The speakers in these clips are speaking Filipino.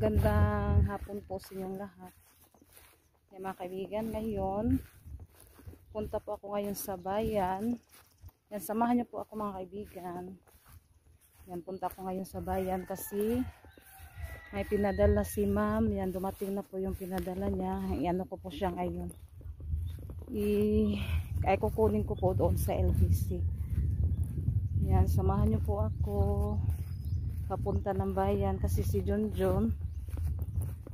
Magandang hapon po sa inyong lahat. Mga kaibigan, ngayon punta po ako ngayon sa bayan. Yan, samahan niyo po ako mga kaibigan. Yan, punta ako ngayon sa bayan kasi may pinadala si ma'am. Yan, dumating na po yung pinadala niya. Iano ko po siya ngayon. Ay kukunin ko po doon sa LBC. Yan, samahan niyo po ako papunta ng bayan kasi si Junjun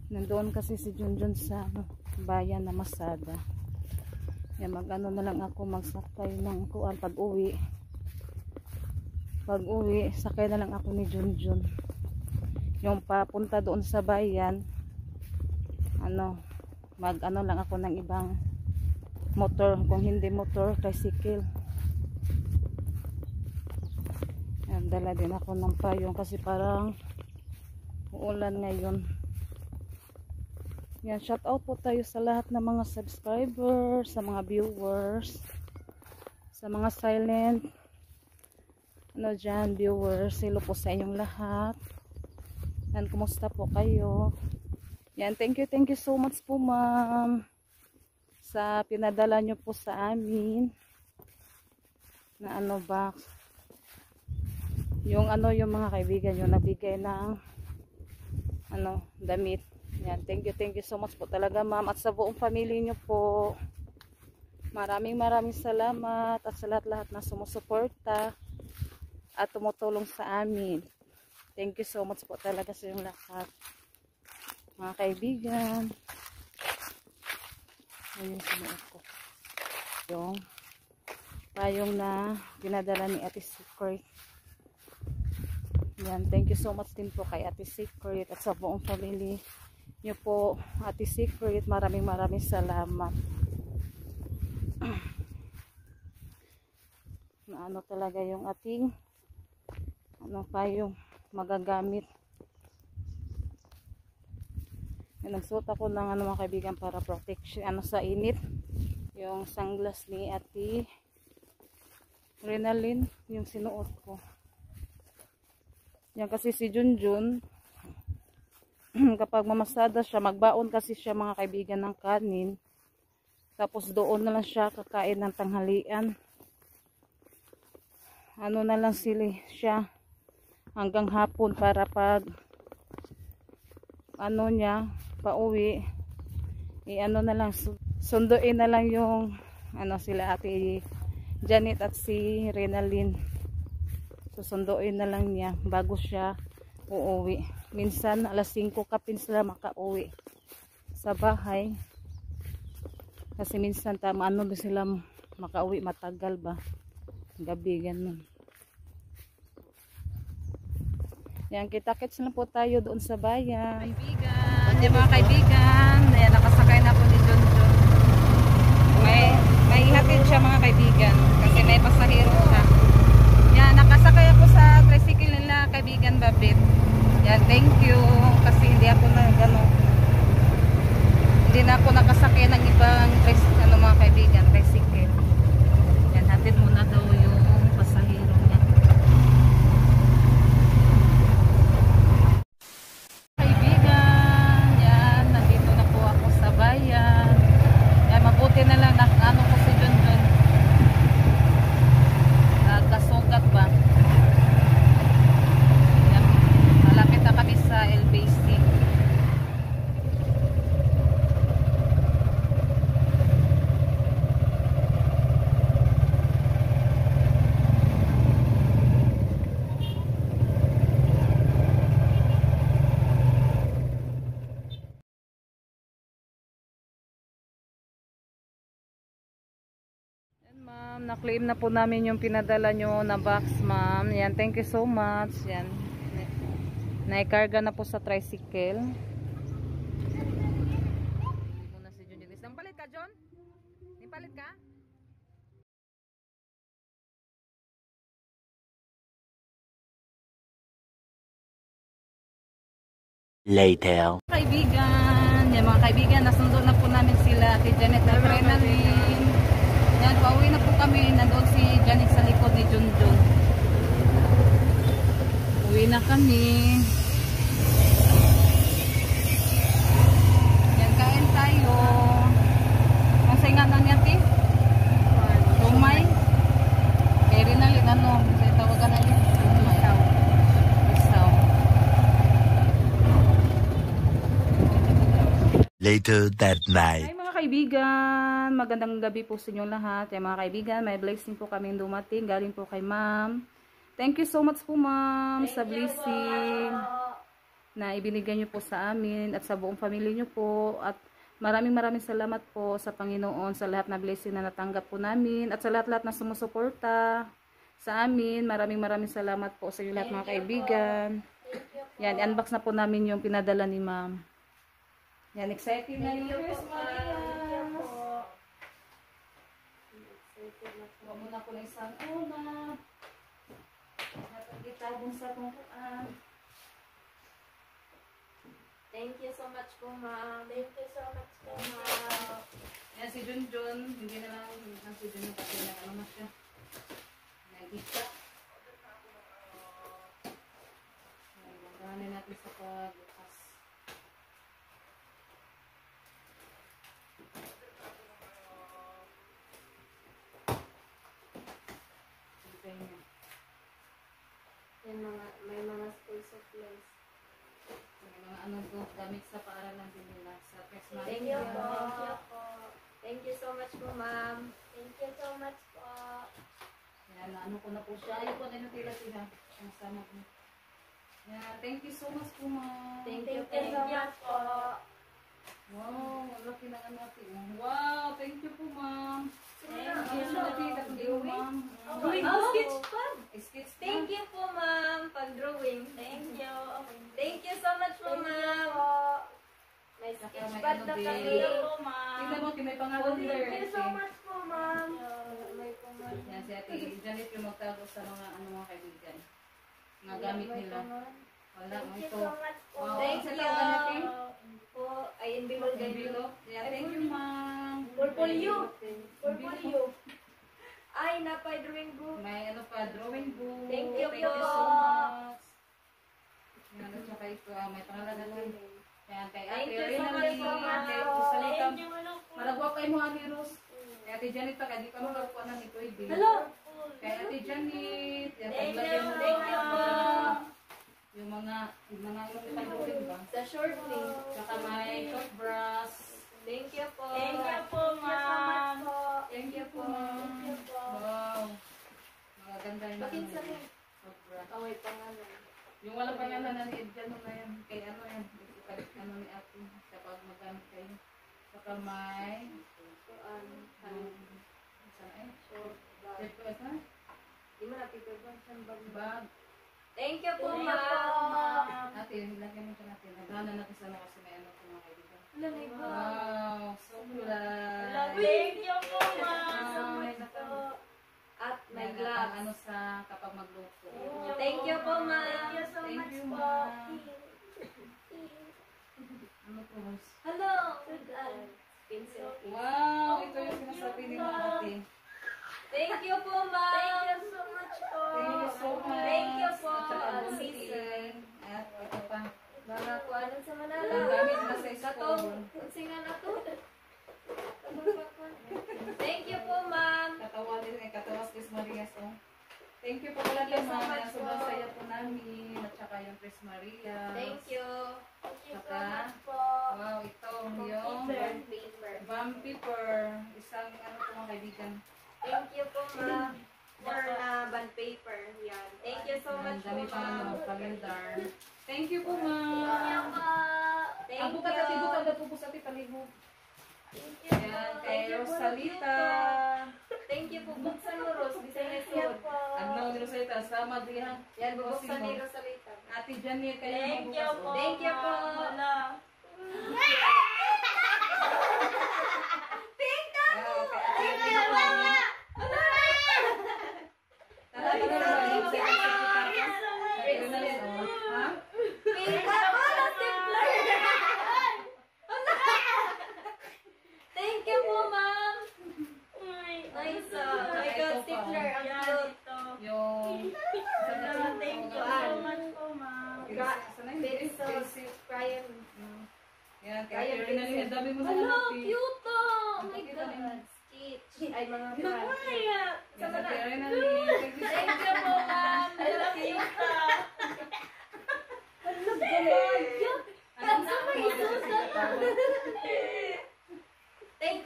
nandoon kasi si Junjun sa bayan na Masada. Yan, mag-ano na lang ako, magsakay ng kuan pag uwi, sakay na lang ako ni Junjun yung papunta doon sa bayan. Mag-ano lang ako ng ibang motor, kung hindi motor, tricycle. Yan, dala din ako ng payong kasi parang uulan ngayon. Yan, shout out po tayo sa lahat ng mga subscribers, sa mga viewers, sa mga silent dyan viewers. Hello po sa inyong lahat. Yan, kumusta po kayo? Yan, thank you so much po ma'am sa pinadala nyo po sa amin na box. Yung yung mga kaibigan nyo nabigay ng damit. Yan, thank you so much po talaga ma'am, at sa buong family nyo po. Maraming salamat at sa lahat na sumusuporta at tumutulong sa amin. Thank you so much po talaga sa inyong lahat mga kaibigan. Ayun, sinuot ko yung payong na pinadala ni Ate Secret. Yan, thank you so much din po kay Ate Secret at sa buong family niyo po, Ate Secret. Maraming salamat. Na talaga yung ating payong magagamit. Yan, nagsuot ako ng mga kaibigan para protection sa init. Yung sunglass ni Ate Renalyn yung sinuot ko. Yan, kasi si Junjun kapag mamasada siya, magbaon kasi siya mga kaibigan ng kanin, tapos doon na lang siya kakain ng tanghalian. Na lang siya hanggang hapon para pag niya pauwi, na lang, sunduin na lang yung sila Ate Janet at si Renalyn. Susunduin na lang niya bago siya uuwi. Minsan alas 5 kapin sila makauwi sa bahay kasi minsan din sila makauwi matagal ba gabi, ganun. Yan, kita-kits na po tayo doon sa bayan kaibigan. Yan mga kaibigan, yan, nakasakay na po ni Junjun. May hatid siya mga kaibigan kasi may pasahero siya. Yan, nakasakay ako sa tricycle nila kaibigan Babit. Yan, thank you kasi hindi ako nakasakay ng ibang mga kaibigan tricycle. Yan, hatid muna daw yung pasahero niya. Kaibigan, yan, nandito na po ako sa bayan. Yan, mabuti na lang ko si Junjun. Nagkasugat ba? Yan, malapit na kami sa LBC. Ma'am, na-claim na po namin yung pinadala nyo na box ma'am. Yan, thank you so much. Yan, naikarga na po sa tricycle. Muna si Junjun. Isang palit ka, John? Ipalit ka? Later. Kaibigan, yan mga kaibigan, nasundo na po namin sila Ate Janet at Renalyn. Yan, pauwi na po kami. Nandoon si Janet sa likod ni Junjun. Uwi na kami. Later that night. Hi mga kaibigan, magandang gabi po sa inyong lahat. Ay mga kaibigan, may blessing po kami dumating. Galing po kay ma'am. Thank you so much po ma'am sa blessing na ibinigay niyo po sa amin at sa buong pamilya niyo po. At maraming salamat po sa Panginoon sa lahat na blessing na natanggap po namin. At sa lahat-lahat na sumusuporta sa amin. Maraming salamat po sa inyo lahat mga kaibigan. Yan, unbox na po namin yung pinadala ni ma'am. Yan, excited na yung Christmas. Huwag muna ko na isang una. Napagkitabong sa tungkuan. Thank you so much po, ma'am. Thank you so much po, ma'am. Yan, si Junjun. Hindi na lang si Junjun kasi ano na siya. Nag-isa. Maganin natin sa pagbukas. May mga school supplies. May mga ano po, gamit sa paaralan din nila sa Christmas. Thank you po. Thank you so much po, ma'am. Thank you so much po. Yan, ano ko na po siya. Ayaw ko na yung tila-tila. Ang sama ko. Yan, thank you so much po, ma'am. Thank you so much po. Wow, ang laki na natin. Wow, thank you po, ma'am. Thank you. Thank you, ma'am. Sketch pa. Sketch pa. Thank you po, ma'am. Pag-drawing. Thank you. Thank you so much po, ma'am. May sketch pad na kami. Thank you po, ma'am. Tingnan mo, may pangalan Thank there. you so much po, ma'am. May pangalan. Yan, si Ate Janet yung magtago sa mga kaibigan. Mga gamit nila. Wala, mo Thank you ito. so much po. Wow, Thank sa you. tawag natin? Po, ay envelope ganyan. Envelope. Yeah, thank you, ma'am. Portfolio. Portfolio. Ay, napay drawing book. May ano pa, drawing book. Thank you Thank po. you so much. Yan, at saka ito, may pangalan na lang. Yan, kay Ate Thank you so Rina much Lee, po, ma'am. kay Usalita. Thank you, ano po. Malagwa kay mo, Ani Rose. Kay Ate Janet, kaya di ka magkakuha na ni Pwede. Hello. Kay Ate Janet. Yan, Thank you. paglagyan mo na Thank you po. yung mga ilang ba? Sa short name. Saka may short brush. Thank you po. Thank you po, ma'am. Thank you po, ma'am. Wow. Magaganda yung Bakit sa mga rin? short brush. Oh, may pangalan. Yung wala pa yan na ni Edjan na yan. Kay ano yan. Ipalik ano ni Ate. Kapag magamit kayo. Saka may saan ay? Short bag. Ito ito. Di mo napiper ba? Saan bag? Bag. Thank you po, Thank you ma'am. Ate, lagyan mo siya natin. Naghanan natin sa ano kasi may ano po mga kaibigan. Wala na iba. Wow. So kulay. Thank you po, Wow, ma'am. may naka- At may May gloves. ano sa kapag magluto. Thank you po, ma'am. Thank you so Thank much you, po. ma'am. Ano po, Rose? Hello. Pencil. Wow, ito yung sinasabi ni mga ate. Thank you po, ma'am. Thank you so much po. Thank you so much. Thank you po, At saka at bunting. sister. At ito pa. Mga kuanan sa Manala. Ang gamit na sa Katong, school. singa na to. Thank you po, ma'am. Katawa din eh, katawas Chris Maria. So, thank you po pala Thank you so naman. much Sobrang po. saya po namin. At saka yung Chris Maria. Thank you. Thank you so Saka, much po. wow, ito yung Bond paper. bond paper. Isang ano po mga kaibigan. Thank you po, ma'am. For bond paper. Yan. Thank you so much po, Dami pa ma'am. ano, kalendar. Thank you po, Thank you ma'am. po. Thank Ang bukat you. at bukat na po sa paligo. Thank you Yan, po. kay Rosalita. Thank you po. Buksan mo, Rose. Bisan na Thank you sud. po. Agnaw ni Rosalita, sama dihan. Yan, bubuksan ni Rosalita. Ate Janet, kayo Thank you po. Thank you po. Wala. Thank you po, ma'am. Uy. Nice. My God, stapler. Ang Yan, cute. ito. Yung... Thank you so much po, ma'am. Pencil. Crayon. Yan, kaya Rinalyn, ang dami mo na Hello, hanapin. cute to. Oh my Nakita God. niyo. Stitch. Ay, mga brand. Kaya. Yan, Ate Rinalyn, thank you so Thank much. you po, ma'am. Hello, cute ah. Hello, Gamaya. Ano na?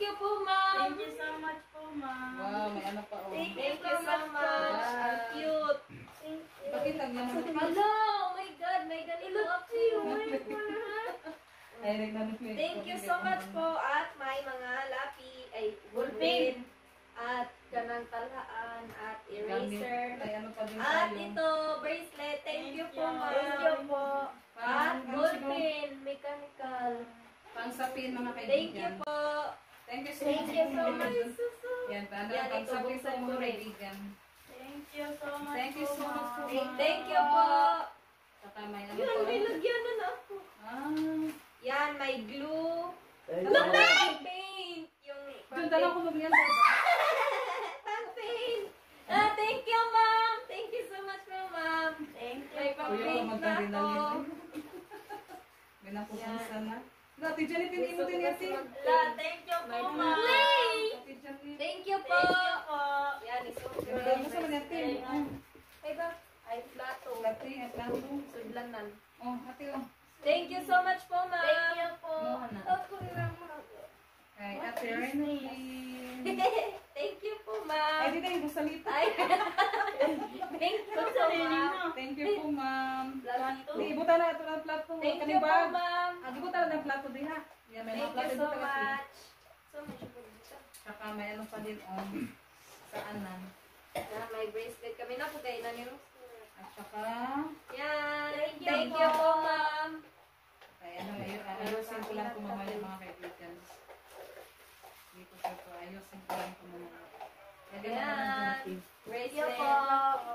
you po, ma'am. Thank you so much po, ma'am. Wow, may ano pa oh. Thank you so much. Ang cute. Pakita niya mo. Hello, oh my God, may ganito ako. Ay, nagnanuklip. Thank you so much po at may mga lapi, ay ballpen, at ganang talaan, at eraser, Ay, ano pa din at tayo. ito, bracelet. Thank you po, ma'am. Thank you po. At ballpen, mechanical. Pangsapin mga Thank you kaibigan. po. Thank you so Thank much. you so much. Yan, paano Yan, ito, pangsapin sa buksan ko mga rin. kaibigan. Thank you so much Thank you so much po, ma'am. Thank you po. Saka may ano Yan, pa. may lagyanan na ako. Ah. Yan, may glue. Thank Alam you. na, paint. Yung Doon dala ko magyan sa pang paint. Thank you, ma'am. Thank you so much, ma'am. Thank you May po. pang Kuya, paint na magkari na ako. rin. May napupunsa na. Ate Janet, hindi mo din ate. La, thank you po, ma'am. Play! Ate Janet. Thank you po. Thank you po. Yan, isuot ko Ganda lang. mo sa mga ate. Ay ba? Ay, plato. Ate, at plato. Sudlanan. Oh, ate oh. Thank you so much po, ma'am. Thank you po. Ano na? Ako naman. Kay ate Renalyn. Thank you po, Ay, ma'am. di tayo salita. Ay. Thank you po, ma'am. Thank you po, ma'am. Plato. Di, ibutan na ito ng plato. Thank you Kaning po, bag. ma'am. Ibutan na ng plato din ha. Yan, may Thank mga you plato so dito kasi. much. So much po dito. Saka may ano pa din on. Saan na. May bracelet kami na po kayo na ni Rose. At saka, Yan. Thank you Thank po. you po, ma'am. ay ano, ayusin ko lang ito mamaya mga kaibigan. Dito sa ito, ayusin ko lang ito mamaya. Pwede mo naman Yan. dumating. Thank you Bracelet. po.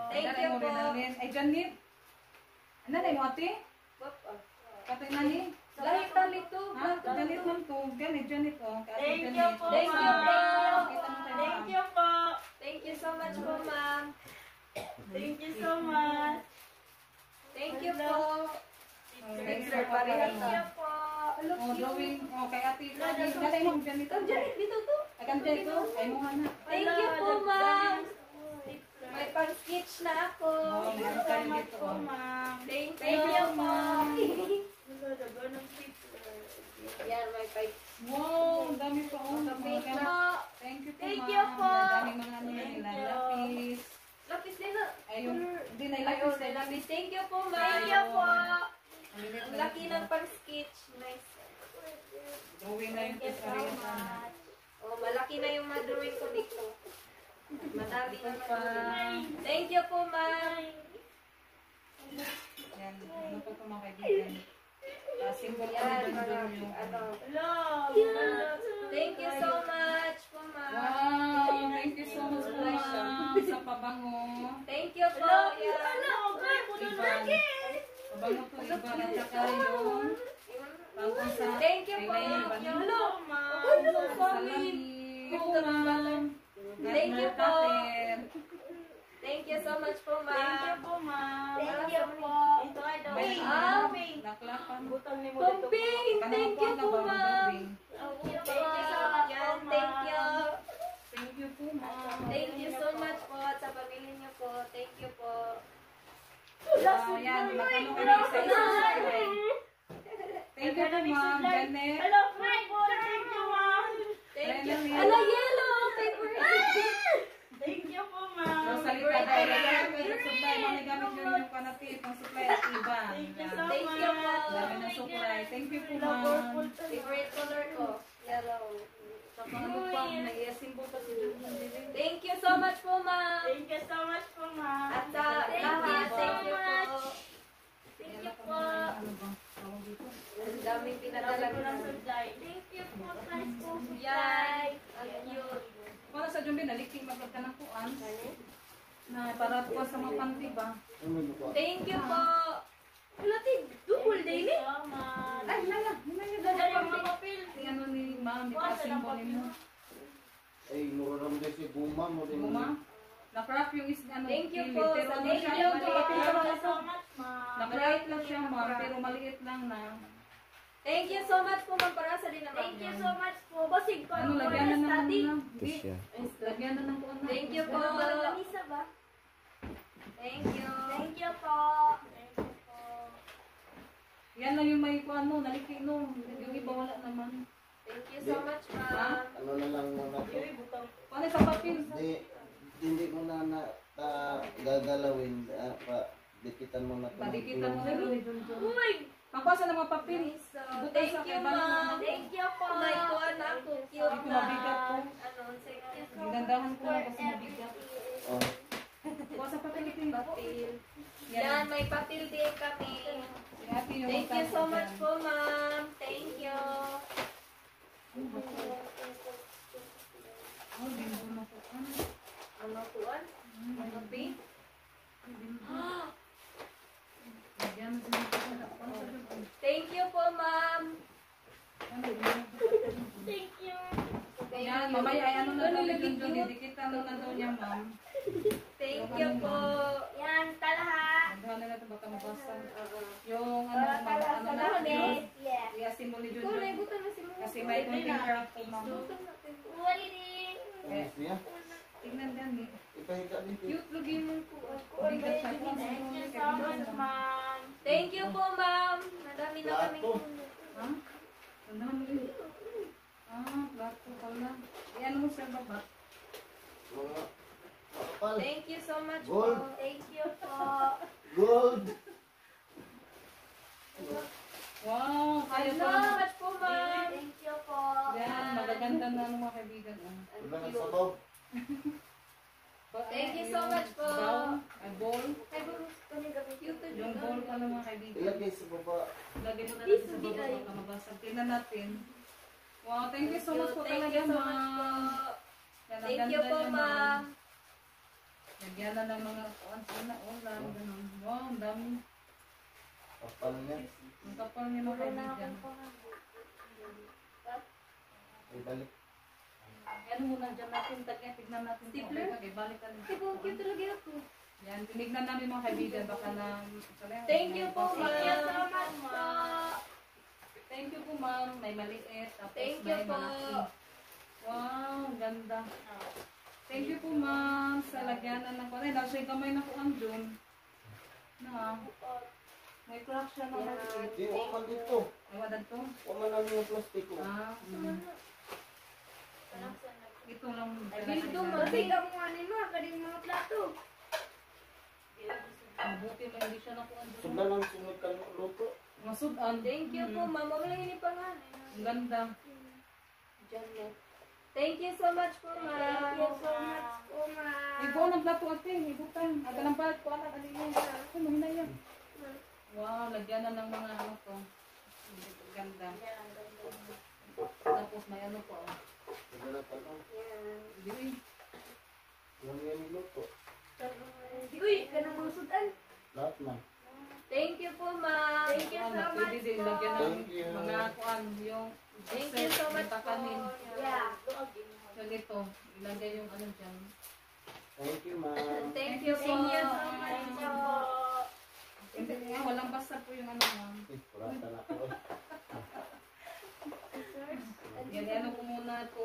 Thank Nanay you mo, po. Renalyn. Ay, Janit. Nanay mo, ate? Katay nani? Lahat kami to. Ha? Janit lang to. Ganit, Janit oh. Kay ate Thank Janit. you po, Thank you, ma'am. ma'am. Kita mo tayo, Thank ma'am. you po. Thank you so much po, ma'am. Thank you so much. Thank you po. Thank Sir, parehas Thank you po. Oh, drawing. Oh, kay ate. Nanay mo, Janit. Ang Janet, dito to. Ay, kanta ito. Ay, mo na. Thank you po, ma'am. May pang-sketch na ako. Oh, Thank you meron so tayo much dito. po, oh. ma'am. Thank Thank you, you, ma'am. Yan, may pipe. Wow, ang dami pa oh. Thank Mga- you. Thank you po, Thank ma'am. you po. Ang dami mga ano Thank nila. you. Lapis. Lapis din na. Ayun. Hindi na Ayun, ilapis. may lapis. Thank you po, ma'am. Thank you po. Ang laki ng pang-sketch. Nice. Drawing na yung Thank you so kasariya sana. much. Oh, malaki na yung madrawing ko dito. Madami na Ito pa. madrawing. Thank you po, ma'am. Yan. Ano pa ito mga kaibigan? Symbol ko Yan, rin mga, doon yung ano. Hello. Thank you so much po, ma'am. Wow, thank you so much po, ma'am. Sa pabango. Thank you po. Hello. Yan. Iban. Pabango po, Iban. At saka yung pangkong sa... Thank you po. Iban. Hello. ma'am. Hello, Salamin. Thank Po, ma'am. Thank you po. Cutter. Thank you so much po, Thank you ma'am. po, ma'am. Thank you po. Ito ay daw. May Ah, naklapan. Butang ni mo dito. Pumping. Thank you po, ma'am. Thank you Thank you so much. Yan, thank you. Thank you po, ma'am. Thank you so much po at sa pamilya niyo po. Thank you po. Yan, magkano kayo isa-isa subscribe. Thank you po, ma'am. Janet. Hello, Frank. Thank you, ma'am. Thank you. Renalyn. Ala, yellow. Favorite. Thank you po, ma'am. Rosalita, dahil kayo supply, manigamit nyo yung kanati, pang supply at iba. Thank you so Thank you po. Dami ng supply. Thank you po, Hello, ma'am. purple. Favorite color ko. Yellow. Sa ano pa, nag-iasimbo pa si Julian. Thank you so much po, ma'am. Thank you so much po, ma'am. At sa Thank lahat, you so thank you po. much. Thank you po. Ano ba? Tawag dito? Ang daming pinadala Dami ko ng ko. supply. Thank you po, Frank po. Yan. Ang cute. Para sa Jumbi, naliking magkagka ng kuan. Na para po sa mga panty ba? Thank you po. Wala, double Thank daily. you so much. Ay, nala. Nala. Dali ang mga papel. Si ano ni ma'am, di pa simbo ni mo. Ay, mura naman din si Buma mo din. Buma. Na-craft yung is, ano, Thank you kilit. po. Pero ano Thank siya, you po. maliit Thank lang. you so much, ma'am. Na-craft lang siya, ma'am, pero maliit lang na. Thank you so much po, Ma'am Parasa din naman. Thank you so much po. Basig ko. Ano, lagyan na ng study. ano, di? Lagyan na ng kuan na. Thank you po. Isa ba? Thank you. Thank you po. Thank you po. Yan lang yung may kuan no, naliki no. Yung iba wala naman. Thank you so much, ma'am. Ano lang na ito. Padikitan mo na rin ni Junjun. Oh my Pagpasa ng mga papel. So, Ibutan thank sa you, kay Bala. ma'am. Thank you po. May kuha na ako. Cute Hindi ko na. mabigat po. Ano, second. Gandahan ko lang kasi mabigat. Oh. Kuha sa papel ito. Papel. Yan, may papel din kami. Si ate yung Thank you so magtapos much dyan. po, ma'am. Thank you. Oh, bimbo na po. Ano po, Ano po? Lagyan mo sila sa kapal. Thank you po, ma'am. Thank you. Yan, mamaya ay ano na daw ni Junjun. Didikitan na daw niya, ma'am. Thank you po. Yan, talaha. Magdahan na natin baka mabasa. Yung ano na, yun. Yeah. Iasin mo ni Ikaw, Junjun. naibutan na si ma'am. Kasi may konting crack po, ma'am. Wali din. Ayos niya. Tignan yan eh. Ipahiga dito. Cute, lagi mo po. Bigat siya po. Thank you so much, ma'am. Thank you po, ma'am. Madami na kami. Plato. Ha? Tandaan mo yun. Ah, plato pala. Iyan mo sa baba. Mga kapal. Thank you so much Gold. po. Thank you po. Gold. Wow, kaya Thank you pa. so much po, ma'am. Thank you po. Yan, magaganda na ng mga kaibigan. Oh. Wala nga sabaw. Thank you so much po. Bowl, ay bowl. Ay, Bruce, kami gabi. Cute to Yung bowl pala mga kaibigan. Ilagay sa baba. Lagay mo na natin sa baba baka mabasag. Tingnan natin. Wow, thank you so much po Thank talaga, you so much po. ma'am. Yan, ang Thank ganda you po, niya, ma'am. Lagyan na ng mga kuwan na ulam. Ganun. Wow, ang dami. Kapal niya. Ang kapal niya mga kaibigan. Ibalik. Ano muna dyan natin, tignan natin. Stapler? Okay, balik ka Ay, po, cute talaga ako. Yan, tinignan namin mga kaibigan. Baka na... Thank you po, Thank you so ma'am. much po. Thank you po, ma'am. May maliit. Tapos Thank you may po. malaki. Wow, ganda. Thank you po, ma'am. Sa lagyanan ng kuwan. Nasa kamay na kuwan dun. Na. May crack siya na maliit. Di, waman dito. Ay, wadan to. Waman namin yung plastiko. Ah, ito lang. Bildo, Ang mabig ang mga nima. Kaling mga plato. buti mo hindi siya nakuha dun. Sunda lang sunod ka ng luto. Masudan. Thank you po, ma'am. Wala lang yung pangalan. Ang ganda. Janet. Thank you so much po, ma'am. Thank you so much po, ma'am. Ibuan ang plato ate. Ibutan. Aga ng palat ko anak. Ano yan? Ay, mahina yan. Wow, lagyan na ng mga ano to. Ang ganda. Tapos may ano po. Wala pa lang. Hindi. Yung yung luto. Uy, ganang musudan. Lahat na. Thank you po, ma'am. Thank you so Ano, much pwede din po. lagyan ng Thank you. mga kuan. Yung Thank you so much po. kanin. Yeah. Ganito. Ilagay yung ano dyan. Thank you, ma'am. Thank you po. Thank you so much po. Hindi nga, walang basta po yung ano ma'am. Eh, kurata na ako. Yan, ano ko muna ito.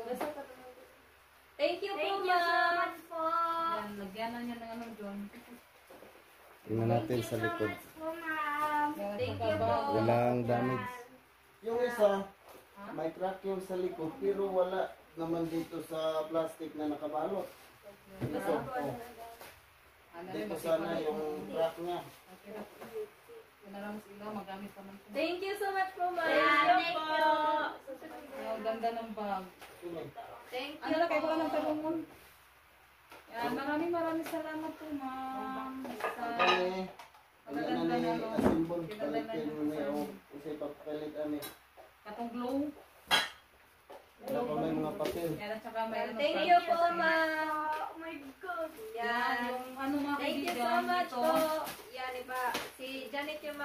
Thank you po, Thank you so ma'am. much po. Yan, lagyan na niya ng ano dyan. Tingnan natin sa likod. Thank you so much po, ma'am. Yan, Thank sa you baba. po. Walang damage. Yung isa, Ha? may crack yung sa likod, pero wala naman dito sa plastic na nakabalot. Ito, oh. Ano rin, Dito sana yung crack niya. Okay na po. Yan na lang sila, magamit naman po. Thank you so much po, ma'am. Thank you po. Ang ganda ng bag. Yun eh. Thank Ano you na kayo po. wala ng talungon? Yan, maraming salamat po ma'am. Sa Kani, ang wala ganda na ni ano, asimbol, pinadala palitin niyo mo na sa yung kasi pagpalit ani. katong glow. Wala pa may mga papel. Yan, at saka may ano. Thank pa- you po, ma'am. Oh my God. Yan, Yan. yung ano mga Thank you so kaibigan much dito. po. Yan, iba. Si Janet yung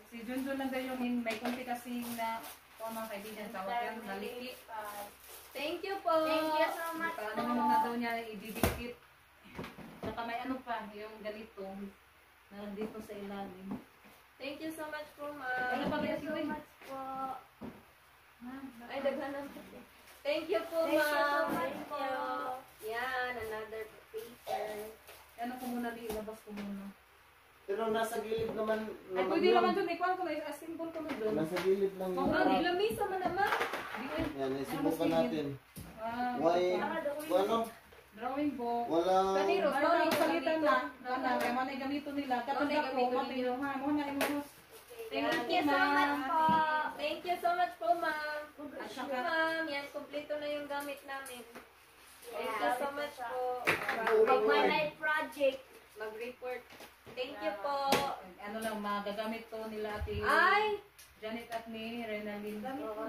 Si Junjun lang daw yung may konti kasing na mga kaibigan tawag yan, naliki. Thank you po. Thank you so much po. Paano naman na daw niya ididikit. Saka may ano pa, yung ganito na nandito sa ilalim. Thank you so much po, Ano ma'am. pa kaya Thank you so much po. Ay, daghanan. Thank you po, Thank you so ma'am. much Thank po. you. Yan, another paper. Ano ko muna di, ilabas ko muna. Pero nasa gilid naman. Ay, pwede naman dun, ikuhan ko na, symbol ko na dun. Nasa gilid lang yung Oh, crack. nilamisa man naman. Di, Yan, isubukan natin. ah, Why, ano? Drawing book. Walang... Kaniro. Ay, palitan na. Kana, kaya man ay gamito nila. Katanda ko, matiyo ha. Mo na imos. Thank you so much po. Thank you so much po, ma'am. At Thank you, saka, ma'am. Yan, kompleto na yung gamit namin. Thank you so much po. Mag-my project. Mag-report. Thank you po. ano lang, magagamit to nila ate Ay! Janet at ni Renalyn. Thank you po.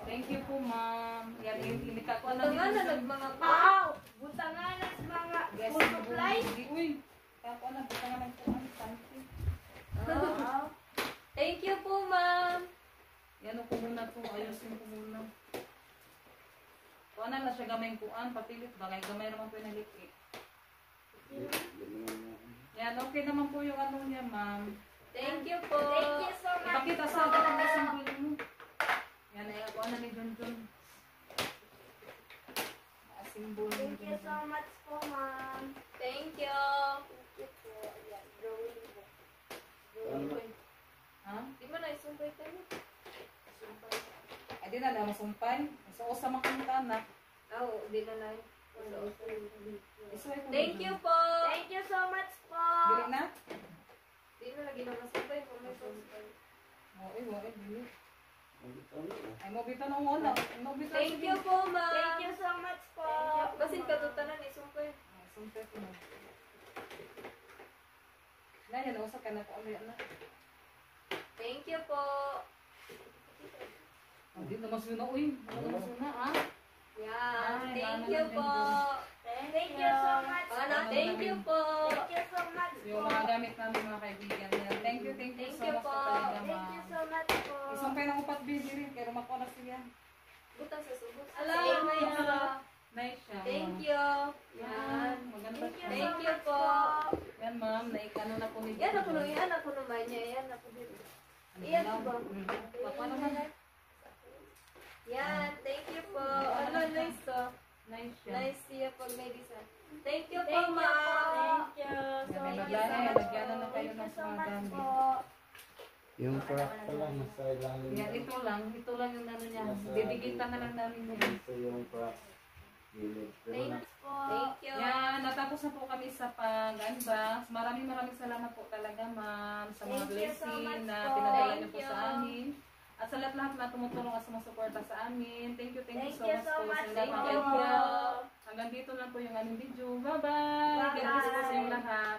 Thank you po, ma'am. Yan, inika ko Ito nga na dun sa- mga Wow! Butanganas mga Guys, food supply. Uy, kako na, buta nga ng kuwan. Thank you. Thank you po, ma'am. Yan ko muna to, ayusin ko muna. Kuan na siya gamay kuan, papilit ba? Kaya gamay naman po yung naliki. Yan, okay naman po yung ano niya, ma'am. Thank you po. Thank you so much. Ipakita sa akin ang symbol mo. Yan, ay kuan na ni Junjun. Symbol ni Thank you Junjun. so much po, ma'am. Thank you. Thank you po. Ayan, drawing book. Ha? Di mo na isumpay tayo. Ay, di na na masumpay. So, sa makanta na. Oo, di na lang. Isuway ko Thank you po. Thank you so much po. Dili na? Di na lagi na masumpay kung may sumpay. Oo, dili. Ay, mobita na wala. Mobita. Thank you po, ma'am. Thank you so much po. Kasi katutanan ni sumpay. Sumpay ko na. Ganyan, usap ka na ko. Na. Thank you po. Hindi na masuna, uy. Ano masuna, ha? Yan. Ay, Thank mama you ng po. Thank you so much. Ano? Thank you po. Thank you so much po. Yung mga gamit namin mga kaibigan. Yan. Thank you Thank so you much po. po talaga, Thank you ma'am. so much po. Isumpay ng upat bibiri, pero makuha siya. Butang sa subos. Ala, Thank you. Nice siya. Thank you. Yan. Yan. Maganda siya. Thank you po. Yan, ma'am. Naikano na po ni Yan ako nung yan ako naman niya. Yan ako dito. Ano Yan daw? ba? Makuha naman. Yan. Thank you po. Ano, nice to. Nice siya. Nice siya pag may design. Thank you po, Thank you po. ma'am. Thank you so Yan, may much. maglaya. Lagyan na kayo Thank ng you so mga much gamit. po. Yung crack pala nasa ilalim. Yan, ito lang yung ano niya. Didigitan na lang namin yun. Ito yung crack. Gilid. Pero na, Thanks po. Thank you. Yan, natapos na po kami sa pag-unbox. Maraming salamat po talaga, ma'am, sa mga Thank you so blessing much na po. pinadala niyo Thank po you. sa amin. At sa lahat na tumutulong at sumusuporta sa amin. Thank you Thank so you much so po much sa lahat ng Thank you idea. po. Hanggang dito lang po yung aming video. Bye-bye! God bless po sa inyong lahat.